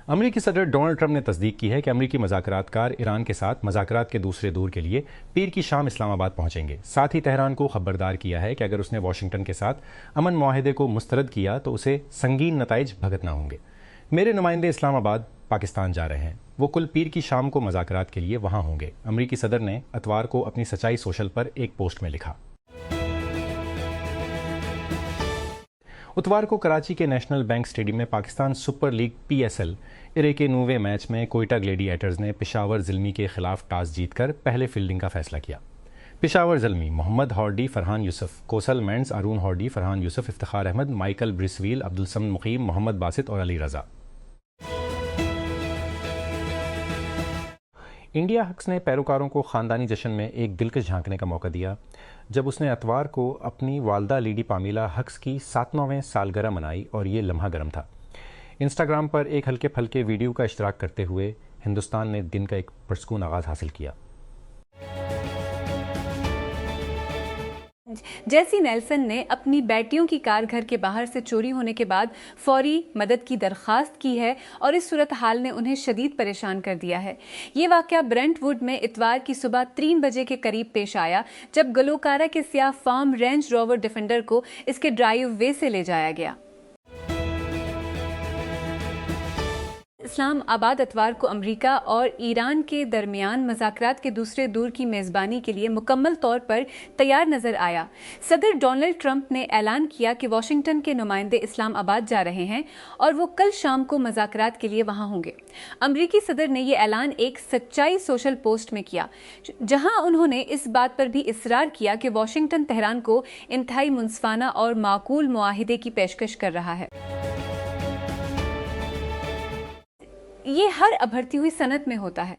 अमेरिकी सदर Donald Trump ने तस्दीक की है कि अमेरिकी मज़ाकरातकार ईरान के साथ मज़ाकरात के दूसरे दौर के लिए पीर की शाम इस्लामाबाद पहुंचेंगे। साथ ही तेहरान को खबरदार किया है कि अगर उसने वाशिंगटन के साथ अमन मुआहदे को मुस्तरद किया तो उसे संगीन नताइज भुगतना होंगे। मेरे नुमाइंदे इस्लामाबाद पाकिस्तान जा रहे हैं, वो कुल पीर की शाम को मज़ाकरात के लिए वहाँ होंगे, अमेरिकी सदर ने इतवार को अपनी सच्चाई सोशल पर एक पोस्ट में लिखा। इतवार को कराची के नेशनल बैंक स्टेडियम में पाकिस्तान सुपर लीग PSL इरे के 9वें मैच में कोयटा ग्लेडिएटर्स ने पेशावर ज़िल्मी के खिलाफ टॉस जीतकर पहले फील्डिंग का फैसला किया। पेशावर ज़िल्मी मोहम्मद हॉर्डी, फरहान यूसुफ, कोसल मेंड्स, अरून हॉर्डी, फरहान यूसुफ, इफ्तिखार अहमद, माइकल ब्रिसवील, अब्दुल समद मुकीम, मोहम्मद बासित और अली रजा। इंडिया हक्स ने पैरोकारों को ख़ानदानी जश्न में एक दिलकश झांकने का मौका दिया जब उसने इतवार को अपनी वालदा लीडी पामीला हक्स की 7वें सालगिरह मनाई और ये लम्हा गर्म था। इंस्टाग्राम पर एक हल्के फल्के वीडियो का इश्तराक करते हुए हिंदुस्तान ने दिन का एक पुरस्कून आगाज़ हासिल किया। जेसी नेल्सन ने अपनी बेटियों की कार घर के बाहर से चोरी होने के बाद फौरी मदद की दरख्वास्त की है और इस सूरत हाल ने उन्हें शदीद परेशान कर दिया है। ये वाक़या ब्रेंटवुड में इतवार की सुबह 3 बजे के करीब पेश आया जब गलोकारा के सियाह फार्म रेंज रोवर डिफेंडर को इसके ड्राइव वे से ले जाया गया। इस्लामाबाद इतवार को अमेरिका और ईरान के दरमियान मज़ाकरात के दूसरे दौर की मेज़बानी के लिए मुकम्मल तौर पर तैयार नजर आया। सदर डोनाल्ड ट्रंप ने ऐलान किया कि वाशिंगटन के नुमाइंदे इस्लामाबाद जा रहे हैं और वो कल शाम को मज़ाकरात के लिए वहां होंगे। अमेरिकी सदर ने यह ऐलान एक सच्चाई सोशल पोस्ट में किया, जहां उन्होंने इस बात पर भी इसरार किया कि वाशिंगटन तेहरान को इंतहाई मुनसिफाना और माकूल मुआहिदे की पेशकश कर रहा है। ये हर अभरती हुई सनत में होता है।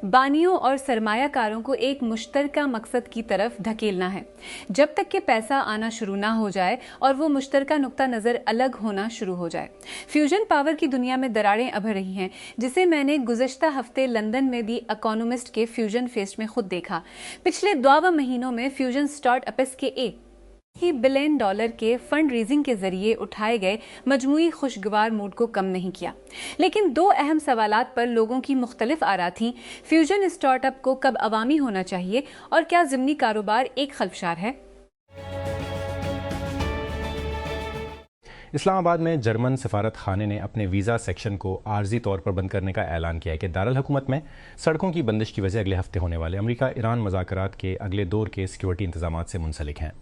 बानियों और सरमायाकारों को एक मुश्तरका मकसद की तरफ धकेलना है। जब तक कि पैसा आना शुरू ना हो जाए और वो मुश्तरका नुक्ता नज़र अलग होना शुरू हो जाए। फ्यूजन पावर की दुनिया में दरारें अभर रही हैं, जिसे मैंने गुज़श्ता हफ्ते लंदन में दी इकोनॉमिस्ट के फ्यूजन फेस्ट में खुद देखा। पिछले 2 महीनों में फ्यूजन स्टार्टअप्स के $1 बिलियन के फंड रेजिंग के जरिए उठाए गए मजमूई खुशगवार मूड को कम नहीं किया। लेकिन 2 अहम सवालात पर लोगों की मुख्तलिफ आरा थी। फ्यूजन स्टार्टअप को कब अवामी होना चाहिए और क्या ज़िमनी कारोबार एक खलफशार है। इस्लामाबाद में जर्मन सफारत खाने ने अपने वीज़ा सेक्शन को आर्जी तौर पर बंद करने का ऐलान किया है कि दारुल हुकूमत में सड़कों की बंदिश की वजह अगले हफ्ते होने वाले अमेरिका ईरान मज़ाकरात के अगले दौर के सिक्योरिटी इंतजामात से मुंसलिक हैं।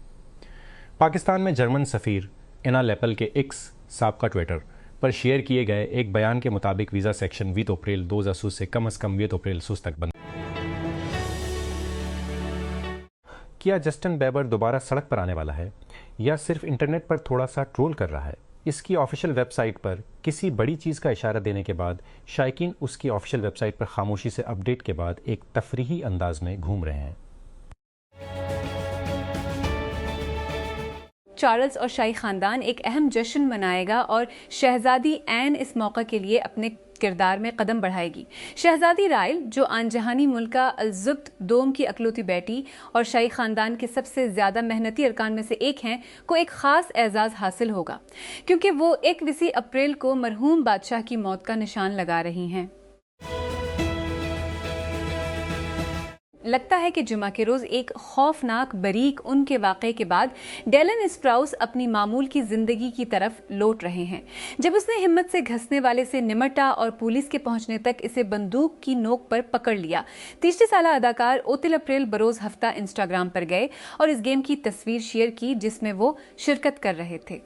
पाकिस्तान में जर्मन सफ़ीर इना लेपल के एक्स साबका ट्विटर पर शेयर किए गए एक बयान के मुताबिक वीज़ा सेक्शन 20 अप्रैल 2000 से कम 20 अप्रैल तक बंद। क्या जस्टिन बीबर दोबारा सड़क पर आने वाला है या सिर्फ इंटरनेट पर थोड़ा सा ट्रोल कर रहा है? इसकी ऑफिशियल वेबसाइट पर किसी बड़ी चीज़ का इशारा देने के बाद शायकीन उसकी ऑफिशियल वेबसाइट पर खामोशी से अपडेट के बाद एक तफरीही अंदाज में घूम रहे हैं। चार्ल्स और शाही खानदान एक अहम जश्न मनाएगा और शहजादी एन इस मौका के लिए अपने किरदार में कदम बढ़ाएगी। शहजादी रायल, जो आनजहानी मुल्का अल-जुब्त दोम की अकलौती बेटी और शाही खानदान के सबसे ज़्यादा मेहनती अरकान में से एक हैं, को एक ख़ास एजाज़ हासिल होगा क्योंकि वो 21 अप्रैल को मरहूम बादशाह की मौत का निशान लगा रही हैं। लगता है कि जुमा के रोज़ एक खौफनाक बरीक उनके वाक़े के बाद डेलन स्प्राउस अपनी मामूल की ज़िंदगी की तरफ लौट रहे हैं। जब उसने हिम्मत से घसने वाले से निमटा और पुलिस के पहुंचने तक इसे बंदूक की नोक पर पकड़ लिया। 30 साल अदाकार ओतिल अप्रैल बरोज़ हफ्ता इंस्टाग्राम पर गए और इस गेम की तस्वीर शेयर की जिसमें वो शिरकत कर रहे थे।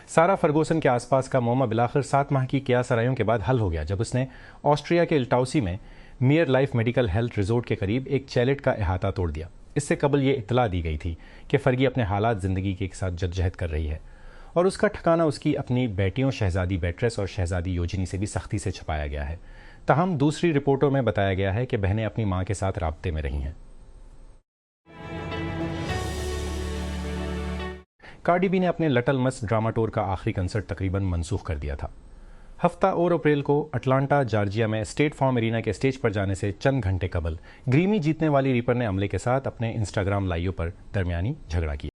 सारा फर्गूसन के आसपास का मौमा बिलाखिर 7 माह की क़यास आराइयों के बाद हल हो गया जब उसने ऑस्ट्रिया के इल्टाउसी में मियर लाइफ मेडिकल हेल्थ रिजोर्ट के करीब एक चैलेट का अहाता तोड़ दिया। इससे कबल ये इत्तला दी गई थी कि फर्गी अपने हालात ज़िंदगी के साथ जद्दोजहद कर रही है और उसका ठिकाना उसकी अपनी बेटियों शहजादी बेट्रेस और शहजादी योजिनी से भी सख्ती से छुपाया गया है। ताहम दूसरी रिपोर्टों में बताया गया है कि बहनें अपनी माँ के साथ राब्ते में रही हैं। कार्डी बी ने अपने लिटिल मिस ड्रामा टूर का आखिरी कंसर्ट तकरीबन मनसूख कर दिया था। हफ्ता और अप्रैल को अटलांटा जॉर्जिया में स्टेट फार्म एरिना के स्टेज पर जाने से चंद घंटे कबल ग्रीमी जीतने वाली रीपर ने अमले के साथ अपने इंस्टाग्राम लाइव पर दरमियानी झगड़ा किया।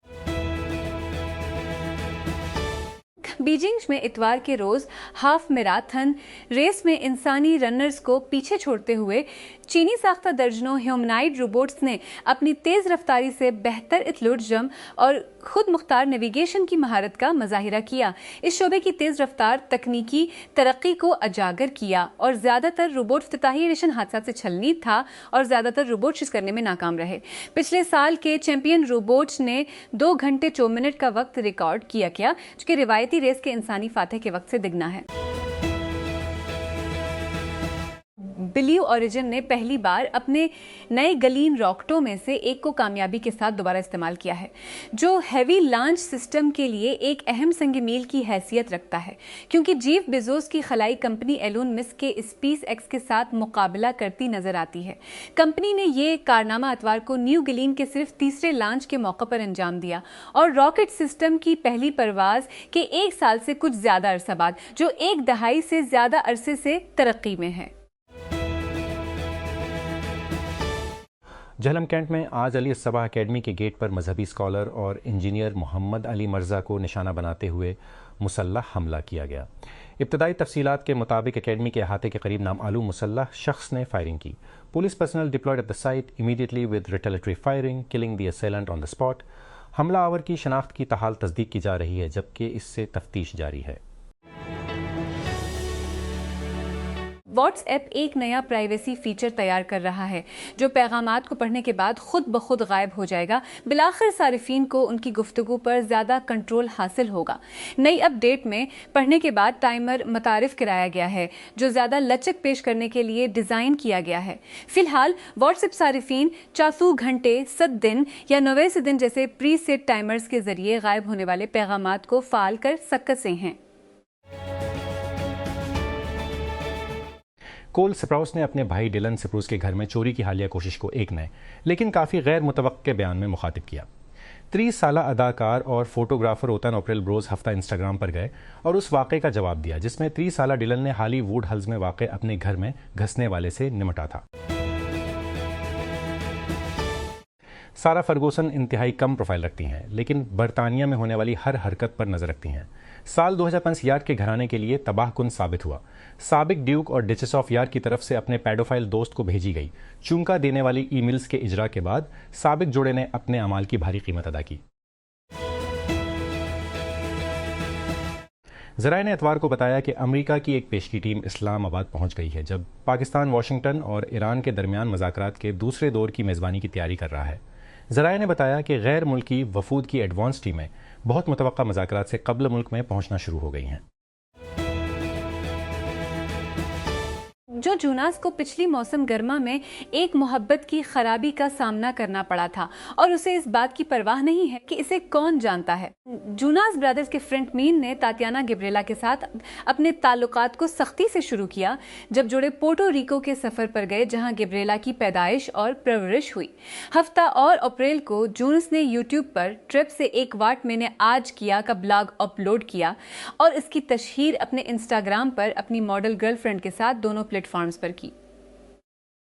बीजिंग में इतवार के रोज हाफ मैराथन रेस में इंसानी रनर्स को पीछे छोड़ते हुए चीनी साख्ता दर्जनों ह्यूमनाइड रोबोट्स ने अपनी तेज रफ्तारी से बेहतर इत्तलुजम और खुद मुख्तार नेविगेशन की महारत का मुजाहिरा किया। इस शोबे की तेज रफ्तार तकनीकी तरक्की को उजागर किया और ज्यादातर रोबोट इफ्तिताही मिशन हादसा से छलनी था और ज्यादातर रोबोट शिश करने में नाकाम रहे। पिछले साल के चैंपियन रोबोट्स ने 2 घंटे 4 मिनट का वक्त रिकॉर्ड किया गया, जो कि रिवायती रेस के इंसानी फातह के वक्त से दुगना है। ब्लू ओरिजिन ने पहली बार अपने नए गलीन रॉकेटों में से एक को कामयाबी के साथ दोबारा इस्तेमाल किया है, जो हैवी लॉन्च सिस्टम के लिए एक अहम संग मील की हैसियत रखता है, क्योंकि जेफ बेजोस की खलाई कंपनी एलोन मस्क के स्पेस एक्स के साथ मुकाबला करती नजर आती है। कंपनी ने ये कारनामा इतवार को न्यू गलीन के सिर्फ तीसरे लॉन्च के मौके पर अंजाम दिया और रॉकेट सिस्टम की पहली परवाज के 1 साल से कुछ ज्यादा अरसा बाद, जो 1 दहाई से ज्यादा अरसे से तरक्की में है। जहलम कैंट में आज अली सबाह अकेडमी के गेट पर मजहबी स्कॉलर और इंजीनियर मोहम्मद अली मर्जा को निशाना बनाते हुए मुसल्लह हमला किया गया। इब्तदाई तफसीलात के मुताबिक अकेडमी के अहाते के करीब नामालूम मुसल्लह शख्स ने फायरिंग की। Police personnel deployed at the site immediately with retaliatory firing killing the assailant on the spot. हमला आवर की शनाख्त की ताहाल तस्दीक की जा रही है, जबकि इससे तफ्तीश जारी है। व्हाट्सएप एक नया प्राइवेसी फीचर तैयार कर रहा है, जो पैगामात को पढ़ने के बाद खुद ब खुद गायब हो जाएगा। बिलाखिर सारिफीन को उनकी गुफ्तगू पर ज्यादा कंट्रोल हासिल होगा। नई अपडेट में पढ़ने के बाद टाइमर मुतारिफ कराया गया है, जो ज्यादा लचक पेश करने के लिए डिजाइन किया गया है। फिलहाल व्हाट्सएप सारिफीन 400 घंटे 7 दिन या 90 दिन जैसे प्री सेट टाइमर्स के जरिए गायब होने वाले पैगामात को फाल कर सकते हैं। कोल स्प्राउस ने अपने भाई डिलन स्प्रूस के घर में चोरी की हालिया कोशिश को एक नए लेकिन काफ़ी गैर मुतवक्के बयान में मुखातिब किया। 30 साला अदाकार और फोटोग्राफर ओतन अप्रैल ब्रोज हफ्ता इंस्टाग्राम पर गए और उस वाक़े का जवाब दिया जिसमें 30 साला डिलन ने हाली वुड हल्स में वाक़े अपने घर में घसने वाले से निमटा था। सारा फर्गूसन इंतहाई कम प्रोफाइल रखती हैं, लेकिन बरतानिया में होने वाली हर हरकत पर नजर रखती हैं। साल 2005 यार्ड के घराने के लिए तबाहकुन साबित हुआ। साबिक ड्यूक और डिचेस ऑफ यार्ड की तरफ से अपने पैडोफाइल दोस्त को भेजी गई चूंका देने वाली ईमेल्स के इजरा के बाद साबिक जोड़े ने अपने अमाल की भारी कीमत अदा की। ज़राए ने इतवार को बताया कि अमेरिका की एक पेशगी टीम इस्लामाबाद पहुंच गई है, जब पाकिस्तान वाशिंगटन और ईरान के दरमियान मुज़ाकरात के दूसरे दौर की मेज़बानी की तैयारी कर रहा है। ज़राए ने बताया कि गैर मुल्की वफूद की एडवांस टीमें बहुत मुतवक्का मुज़ाकरात से कब्ल मुल्क में पहुंचना शुरू हो गई हैं। जो जूनास को पिछली मौसम गर्मा में एक मोहब्बत की खराबी का सामना करना पड़ा था और उसे इस बात की परवाह नहीं है कि इसे कौन जानता है। जूनास ब्रदर्स के फ्रंट मीन ने तातियाना गिब्रेला के साथ अपने ताल्लुकात को सख्ती से शुरू किया जब जोड़े पोर्टो रिको के सफर पर गए, जहां गिब्रेला की पैदाइश और परवरिश हुई। हफ्ता और अप्रैल को जूनस ने यूट्यूब पर ट्रिप से एक वाट मैंने आज किया का ब्लॉग अपलोड किया और इसकी तशहीर अपने इंस्टाग्राम पर अपनी मॉडल गर्लफ्रेंड के साथ दोनों प्लेटफॉर्म्स पर की।